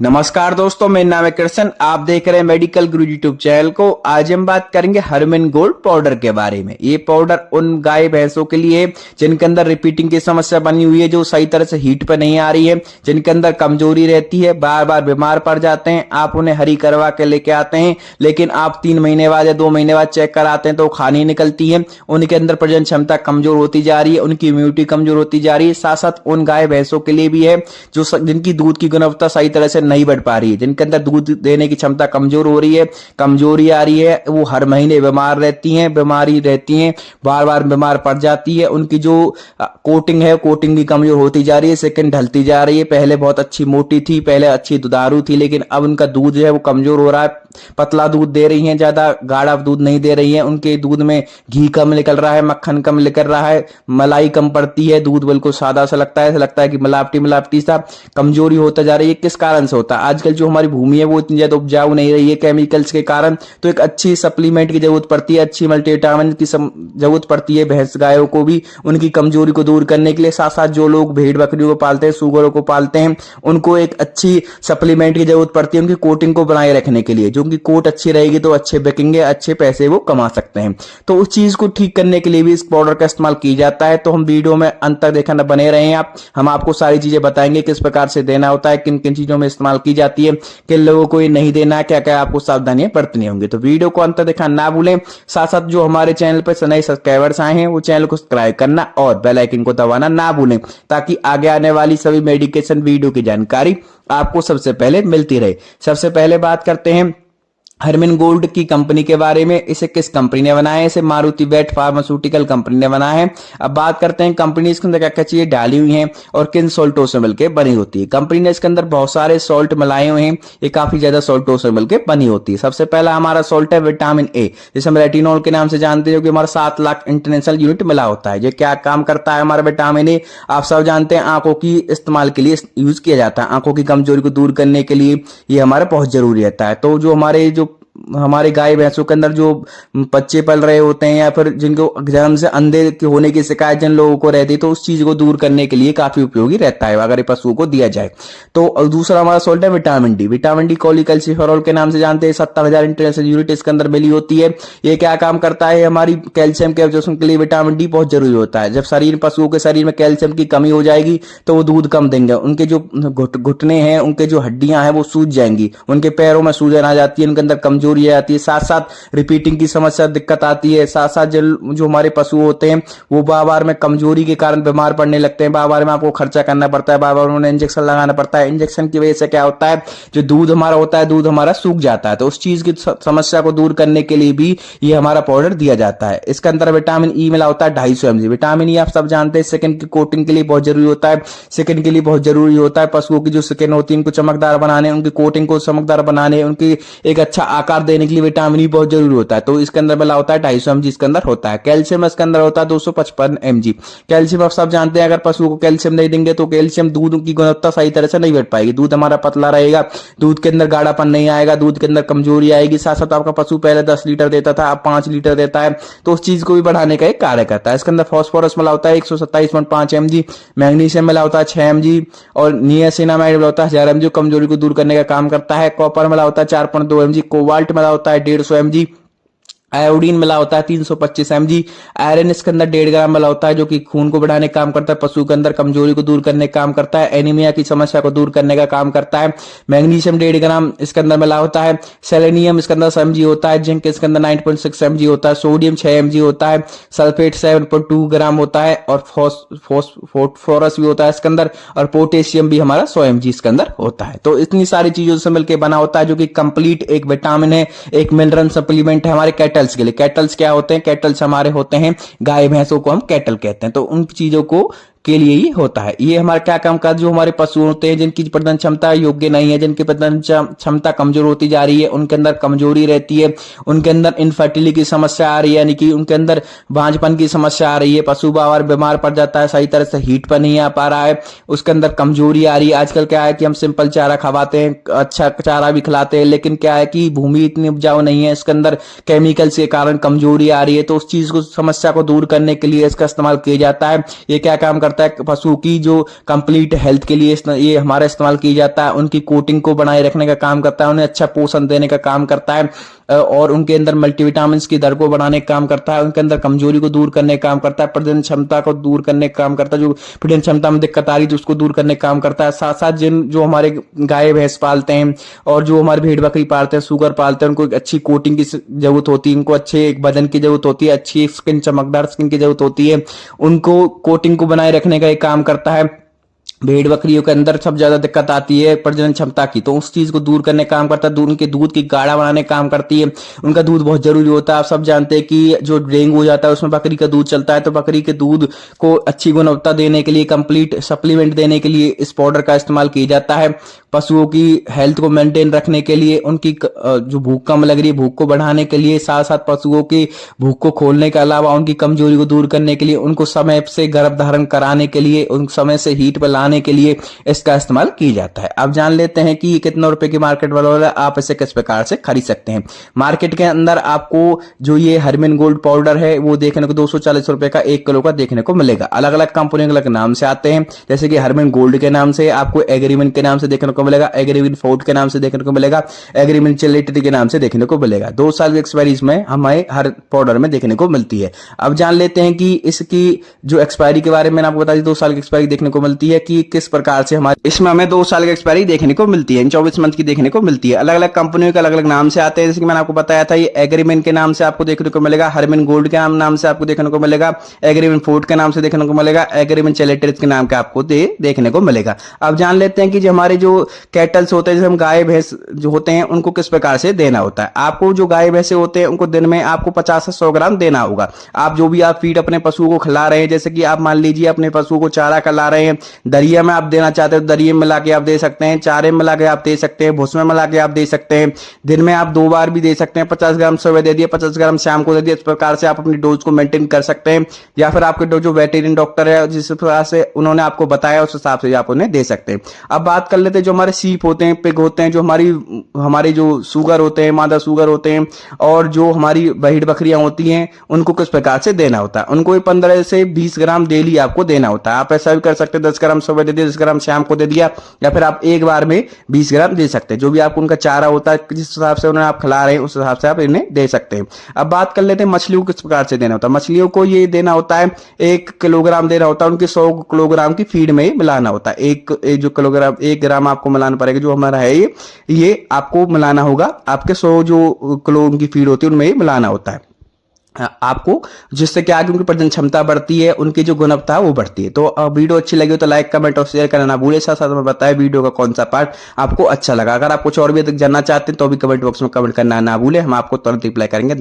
नमस्कार दोस्तों, मेरा नाम है कृष्ण। आप देख रहे हैं मेडिकल गुरु यूट्यूब चैनल को। आज हम बात करेंगे हरमिन गोल्ड पाउडर के बारे में। ये पाउडर उन गाय भैंसों के लिए जिनके अंदर रिपीटिंग की समस्या बनी हुई है, जो सही तरह से हीट पे नहीं आ रही है, जिनके अंदर कमजोरी रहती है, बार बार बीमार पड़ जाते हैं। आप उन्हें हरी करवा के लेके आते हैं, लेकिन आप 3 महीने बाद या 2 महीने बाद चेक कराते हैं तो खानी निकलती है। उनके अंदर प्रजनन क्षमता कमजोर होती जा रही है, उनकी इम्यूनिटी कमजोर होती जा रही है। साथ साथ उन गाय भैंसों के लिए भी है जो जिनकी दूध की गुणवत्ता सही तरह से नहीं बढ़ पा रही है, जिनके अंदर दूध देने की क्षमता कमजोर हो रही है, कमजोरी आ रही है, वो हर महीने बीमार रहती हैं, बीमारी रहती हैं, बार बार बीमार पड़ जाती है। उनकी जो कोटिंग है, कोटिंग भी कमजोर होती जा रही है, सेकंड ढलती जा रही है। पहले बहुत अच्छी मोटी थी, पहले अच्छी दुधारू थी, लेकिन अब उनका दूध जो है वो कमजोर हो रहा है। पतला दूध दे रही है, ज्यादा गाढ़ा दूध नहीं दे रही है। उनके दूध में घी कम निकल रहा है, मक्खन कम निकल रहा है, मलाई कम पड़ती है, दूध बिल्कुल सादा सा लगता है, ऐसा लगता है कि मिलावटी मिलावटी सा। कमजोरी होता जा रही है। किस कारण से होता है? आजकल जो हमारी भूमि है वो इतनी ज्यादा उपजाऊ नहीं रही है केमिकल्स के कारण, तो एक अच्छी सप्लीमेंट की जरूरत पड़ती है, अच्छी मल्टीविटामिन की जरूरत पड़ती है भैंस गायों को भी, उनकी कमजोरी को दूर करने के लिए। साथ साथ जो लोग भेड़ बकरियों को पालते हैं, सुगरों को पालते हैं, उनको एक अच्छी सप्लीमेंट की जरूरत पड़ती है उनकी कोटिंग को बनाए रखने के लिए। जो उनकी कोट अच्छी रहेगी तो अच्छे बिकेंगे, अच्छे पैसे वो कमा सकते हैं। तो उस चीज को ठीक करने के लिए भी इस पाउडर का इस्तेमाल किया जाता है। तो हम वीडियो में अंत तक देखना बने रहे हैं आप। हम आपको सारी चीजें बताएंगे, किस प्रकार से देना होता है, किन किन चीजों में इस्तेमाल की जाती है, किन लोगों को ये नहीं देना है, क्या क्या आपको सावधानियां बरतनी होंगी। तो वीडियो को अंत तक देखना ना भूलें। साथ साथ जो हमारे चैनल पर नए सब्सक्राइबर्स आए हैं वो चैनल को सब्सक्राइब करना और बेल आइकन को दबाना ना भूलें, ताकि आगे आने वाली सभी मेडिकेशन वीडियो की जानकारी आपको सबसे पहले मिलती रहे। सबसे पहले बात करते हैं हरमिन गोल्ड की कंपनी के बारे में। इसे किस कंपनी ने बनाया है? इसे मारुति वेट फार्मास्यूटिकल कंपनी ने बनाया है। अब बात करते हैं कंपनी इसके अंदर क्या क्या चीजें डाली हुई हैं और किन सॉल्टों से मिलकर बनी होती है। कंपनी ने इसके अंदर बहुत सारे सॉल्ट मिलाए हुए हैं, ये काफी ज्यादा सॉल्टों से मिलकर बनी होती है। सबसे पहला हमारा सॉल्ट है विटामिन ए, जिसे हम रेटिनॉल के नाम से जानते हैं, जो कि हमारा 7 लाख इंटरनेशनल यूनिट मिला होता है। ये क्या काम करता है हमारा विटामिन ए? आप सब जानते हैं, आंखों की इस्तेमाल के लिए यूज किया जाता है, आंखों की कमजोरी को दूर करने के लिए ये हमारा बहुत जरूरी रहता है। तो जो हमारे गाय भैंसों के अंदर जो बच्चे पल रहे होते हैं या फिर जिनको जन्म से अंधे होने की शिकायत जिन लोगों को रहती है, तो उस चीज को दूर करने के लिए काफी उपयोगी रहता है अगर पशुओं को दिया जाए। तो दूसरा हमारा सॉल्ट है विटामिन डी। विटामिन डी कोलिकैल्सिफेरॉल के नाम से जानते हैं। 70,000 इंटरनेशनल यूनिट इसके अंदर मिली होती है। ये क्या काम करता है? हमारी कैल्शियम के एब्जॉर्प्शन के लिए विटामिन डी बहुत जरूरी होता है। जब पशुओं के शरीर में कैल्शियम की कमी हो जाएगी तो वो दूध कम देंगे, उनके जो घुटने हैं, उनके जो हड्डियां हैं वो सूज जाएंगी, उनके पैरों में सूजन आ जाती है, उनके अंदर कमजोरी आती है, साथ साथ रिपीटिंग की समस्या दिक्कत आती है। साथ साथ जो हमारे पशु होते हैं वो बार बार में कमजोरी के कारण बीमार पड़ने लगते हैं, बार बार में आपको खर्चा करना पड़ता है, बार बार उन्हें इंजेक्शन लगाना पड़ता है। इंजेक्शन की वजह से क्या होता है? जो दूध हमारा होता है, दूध हमारा सूख जाता है। तो उस चीज की समस्या को दूर करने के लिए भी ये हमारा पाउडर दिया जाता है। इसके अंदर विटामिन ई मिला होता है 250 mg। विटामिन ई आप सब जानते हैं स्किन की कोटिंग के लिए बहुत जरूरी होता है, स्किन के लिए बहुत जरूरी होता है। पशुओं की जो स्किन होती है उनको चमकदार बनाने, उनकी कोटिंग को चमकदार बनाने, उनकी एक अच्छा आकार देने के लिए विटामिन ई बहुत जरूरी होता है। तो इसके अंदर मिला होता है 250 mg इसके अंदर होता है। कैल्शियम इसके अंदर होता है 255 mg। कैल्शियम आप सब जानते हैं, अगर पशुओं को कैल्शियम नहीं देंगे तो कैल्शियम दूध की गुणवत्ता सही तरह से नहीं बढ़ पाएगी, दूध हमारा पतला रहेगा, दूध के अंदर गाढ़ापन नहीं आएगा, दूध के अंदर कमजोरी आएगी। साथ साथ आपका पशु पहले 10 लीटर देता था, अब 5 लीटर देता है, तो उस चीज को भी बढ़ाने का एक कार्य करता है। इसके अंदर फास्फोरस मिला होता है 127.5 mg, मैग्नीशियम मिला होता है 6 mg और नियासिनामाइड मिला होता है 1000 mg, कमजोरी को दूर करने का काम करता है। कॉपर मिला होता है 4.2 mg, कोबाल्ट मिला होता है 150 mg, आयोडीन मिला होता है 325 mg, आयरन इसके अंदर 1.5 ग्राम मिला होता है, जो कि खून को बढ़ाने का काम करता है, पशु के अंदर कमजोरी को दूर करने का काम करता है, एनीमिया की समस्या को दूर करने का काम करता है। मैग्नीशियम 1.5 ग्राम इसके अंदर मिला होता है, सेलेनियम इसके अंदर 100 mg होता है, जिंक इसके अंदर 9.6 mg होता है, सोडियम 6 mg होता है, सल्फेट 7.2 ग्राम होता है और फॉस्फोरस भी होता है इसके अंदर, और पोटेशियम भी हमारा 100 mg इसके अंदर होता है। तो इतनी सारी चीजों से मिलकर बना होता है, जो कि कंप्लीट एक विटामिन है, एक मिनरल सप्लीमेंट है हमारे कैटल्स के लिए। कैटल्स क्या होते हैं? कैटल्स हमारे होते हैं गाय भैंसों को हम कैटल कहते हैं। तो उन चीजों को के लिए ही होता है। ये हमारा क्या काम करता है? जो हमारे पशु होते हैं जिनकी प्रजनन क्षमता योग्य नहीं है, जिनकी प्रजनन क्षमता कमजोर होती जा रही है, उनके अंदर कमजोरी रहती है, उनके अंदर इनफर्टिलिटी की समस्या आ रही है, यानी कि उनके अंदर बांझपन की समस्या आ रही है, पशु बार बीमार पड़ जाता है, सही तरह से हीट पर नहीं आ पा रहा है, उसके अंदर कमजोरी आ रही है। आजकल क्या है कि हम सिंपल चारा खवाते हैं, अच्छा चारा भी खिलाते हैं, लेकिन क्या है कि भूमि इतनी उपजाऊ नहीं है, इसके अंदर केमिकल्स के कारण कमजोरी आ रही है। तो उस चीज को समस्या को दूर करने के लिए इसका इस्तेमाल किया जाता है। ये क्या काम करता करता है पशुओं की जो कंप्लीट हेल्थ के लिए ये हमारा इस्तेमाल किया जाता है। उनकी कोटिंग को बनाए रखने का काम करता है, उन्हें अच्छा पोषण देने का काम करता है और उनके अंदर मल्टीविटामिन की दर को बढ़ाने का काम करता है, उनके अंदर कमजोरी को दूर करने का काम करता है, प्रजनन क्षमता को दूर करने का काम करता है, जो प्रजनन क्षमता में दिक्कत आ रही है उसको दूर करने का काम करता है। साथ साथ जो हमारे गाय भैंस पालते हैं और जो हमारे भेड़ बकरी पालते हैं, सुगर पालते हैं, उनको एक अच्छी कोटिंग की जरूरत होती है, उनको अच्छे एक बदन की जरूरत होती है, अच्छी स्किन, चमकदार स्किन की जरूरत होती है, उनको कोटिंग को बनाए रखने का एक काम करता है। भेड़ बकरियों के अंदर सब ज्यादा दिक्कत आती है प्रजनन क्षमता की, तो उस चीज को दूर करने का काम करता है, उनके दूध की गाढ़ा बनाने का काम करती है। उनका दूध बहुत जरूरी होता है। आप सब जानते हैं कि जो डेंगू हो जाता है उसमें बकरी का दूध चलता है, तो बकरी के दूध को अच्छी गुणवत्ता देने के लिए, कंप्लीट सप्लीमेंट देने के लिए इस पाउडर का इस्तेमाल किया जाता है। पशुओं की हेल्थ को मेंटेन रखने के लिए, उनकी जो भूख कम लग रही है भूख को बढ़ाने के लिए, साथ साथ पशुओं की भूख को खोलने के अलावा उनकी कमजोरी को दूर करने के लिए, उनको समय से गर्भ धारण कराने के लिए, उन समय से हीट पर लाने के लिए इसका इस्तेमाल किया जाता है। अब जान लेते हैं कि कितने रुपए की मार्केट वाला है, आप इसे किस प्रकार से खरीद सकते हैं। मार्केट के अंदर आपको जो ये हरमिन गोल्ड पाउडर है वो देखने को 240 रुपए का 1 किलो का देखने को मिलेगा। अलग अलग कंपनी अलग नाम से आते हैं, जैसे कि हरमिन गोल्ड के नाम से आपको एग्रीमेंट के नाम से देखने को मिलेगा, एग्रीमेंट फोर्ट के नाम से देखने को मिलेगा, एग्रीमेंट चैलेटरी के नाम से देखने को मिलेगा। 2 साल की एक्सपायरी इसमें हमें हर पाउडर में देखने को मिलती है। अब जान लेते हैं कि इसकी जो एक्सपायरी के बारे में आपको बता दी, 2 साल की एक्सपायरी देखने को मिलती है कि किस प्रकार से हमारे इसमें हमें 2 साल की एक्सपायरी देखने को मिलती है, 24 मंथ की देखने को मिलती है। अलग अलग कंपनियों के अलग अलग नाम से आते हैं, जैसे कि मैंने आपको बताया था, ये एग्रीमेंट के नाम से आपको देखने को मिलेगा, हरमिन गोल्ड के नाम से आपको देखने को मिलेगा, एग्रीमेंट फोर्ट के नाम से देखने को मिलेगा, एग्रीमेंट चैलेटरी के नाम का आपको देखने को मिलेगा। अब जान लेते हैं कि जो हमारे जो कैटल्स होते हैं, जैसे हम गाय भैंस जो होते हैं उनको किस प्रकार से देना होता है। आपको जो गाय भैंसे होते हैं उनको दिन में आपको 50 से 100 ग्राम देना होगा। आप जो भी आप फीड अपने पशुओं को खिला रहे हैं, जैसे कि आप मान लीजिए अपने पशुओं को चारा खिला रहे हैं, दरिया में आप देना चाहते हो दरिया में मिला के आप दे सकते हैं, चारे में मिला के आप दे सकते हैं, भूस में मिला के आप दे सकते हैं। दिन में आप 2 बार भी दे सकते हैं। 50 ग्राम सुबह दे दिया, 50 ग्राम शाम को दे दिया। इस प्रकार से आप अपनी डोज को मेंटेन कर सकते हैं, या फिर आपके जो वेटेरियन डॉक्टर है जिस प्रकार से उन्होंने आपको बताया उस हिसाब से आप उन्हें दे सकते हैं। अब बात कर लेते हैं जो हमारे सीप होते हैं, पिग होते हैं, जो हमारी जो सुगर होते हैं, मादा सुगर होते हैं, और जो हमारी भेड़ बकरियां होती हैं उनको किस प्रकार से देना होता है। उनको 15 से 20 ग्राम डेली आपको देना होता है। आप ऐसा भी कर सकते हैं 10 ग्राम सुबह दे दिया, 10 ग्राम शाम को दे दिया, या फिर आप एक बार में 20 ग्राम दे सकते हैं। जो भी आपको उनका चारा होता है, जिस हिसाब से उन्हें आप खिला रहे हैं उस हिसाब से आप इन्हें दे सकते हैं। अब बात कर लेते हैं मछलियों को किस प्रकार से देना होता है। मछलियों को ये देना होता है 1 किलोग्राम देना होता है, उनके 100 किलोग्राम की फीड में मिलाना होता है। एक जो किलोग्राम 1 ग्राम आपको मिलाना पड़ेगा, जो हमारा है ये आपको मिलाना होगा, आपके 100 जो किलो उनकी फीड होती है उनमें मिलाना होता है आपको, जिससे क्या कि उनकी प्रजनन क्षमता बढ़ती है, उनकी जो गुणवत्ता है वो बढ़ती है। तो वीडियो अच्छी लगी हो तो लाइक, कमेंट और शेयर करना ना भूले। साथ साथ में बताएं वीडियो का कौन सा पार्ट आपको अच्छा लगा। अगर आप कुछ और भी जानना चाहते हैं तो भी कमेंट बॉक्स में कमेंट करना ना भूले, हम आपको तुरंत रिप्लाई करेंगे।